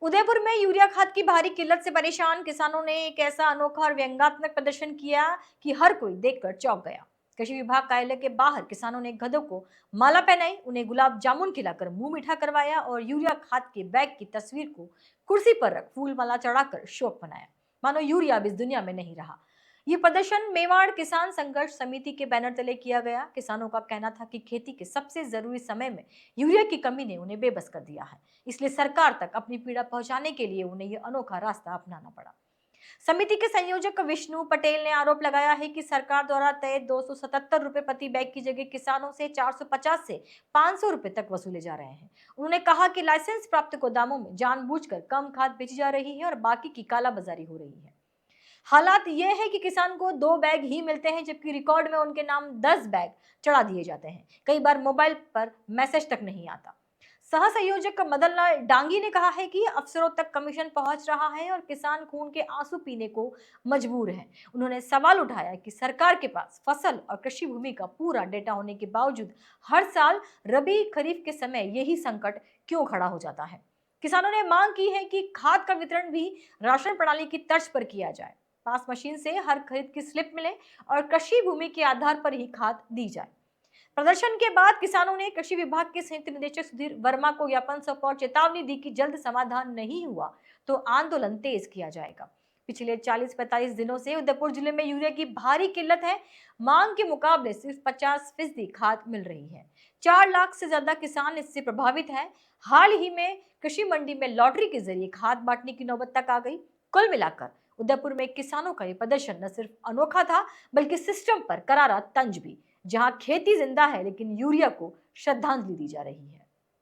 उदयपुर में यूरिया खाद की भारी किल्लत से परेशान किसानों ने एक ऐसा अनोखा और व्यंग्यात्मक प्रदर्शन किया कि हर कोई देखकर चौंक गया। कृषि विभाग कार्यालय के बाहर किसानों ने गधों को माला पहनाई, उन्हें गुलाब जामुन खिलाकर मुंह मीठा करवाया और यूरिया खाद के बैग की तस्वीर को कुर्सी पर रख फूल माला चढ़ाकर शोक मनाया, मानो यूरिया अब इस दुनिया में नहीं रहा। ये प्रदर्शन मेवाड़ किसान संघर्ष समिति के बैनर तले किया गया। किसानों का कहना था कि खेती के सबसे जरूरी समय में यूरिया की कमी ने उन्हें बेबस कर दिया है, इसलिए सरकार तक अपनी पीड़ा पहुंचाने के लिए उन्हें यह अनोखा रास्ता अपनाना पड़ा। समिति के संयोजक विष्णु पटेल ने आरोप लगाया है कि सरकार द्वारा तय 277 रुपए प्रति बैग की जगह किसानों से 450 से 500 रुपए तक वसूले जा रहे हैं। उन्होंने कहा कि लाइसेंस प्राप्त गोदामों में जानबूझकर कम खाद बेची जा रही है और बाकी की कालाबाजारी हो रही है। हालात ये है कि किसान को 2 बैग ही मिलते हैं, जबकि रिकॉर्ड में उनके नाम 10 बैग चढ़ा दिए जाते हैं। कई बार मोबाइल पर मैसेज तक नहीं आता। सह संयोजक मदन लाल डांगी ने कहा है कि अफसरों तक कमीशन पहुंच रहा है और किसान खून के आंसू पीने को मजबूर हैं। उन्होंने सवाल उठाया कि सरकार के पास फसल और कृषि भूमि का पूरा डेटा होने के बावजूद हर साल रबी खरीफ के समय यही संकट क्यों खड़ा हो जाता है। किसानों ने मांग की है कि खाद का वितरण भी राशन प्रणाली की तर्ज पर किया जाए, पास मशीन से हर खरीद की स्लिप मिले और कृषि भूमि के आधार पर ही खाद दी जाए। प्रदर्शन के बाद किसानों ने कृषि विभाग के संयुक्त निदेशक सुधीर वर्मा को ज्ञापन सौंपा और चेतावनी दी कि जल्द समाधान नहीं हुआ तो आंदोलन तेज किया जाएगा। पिछले 40-45 दिनों से उदयपुर जिले में यूरिया की भारी किल्लत है। मांग के मुकाबले सिर्फ 50% खाद मिल रही है। 4 लाख से ज्यादा किसान इससे प्रभावित हैं। हाल ही में कृषि मंडी में लॉटरी के जरिए खाद बांटने की नौबत तक आ गई। कुल मिलाकर उदयपुर में किसानों का ये प्रदर्शन न सिर्फ अनोखा था, बल्कि सिस्टम पर करारा तंज भी। जहां खेती जिंदा है, लेकिन यूरिया को श्रद्धांजलि दी जा रही है।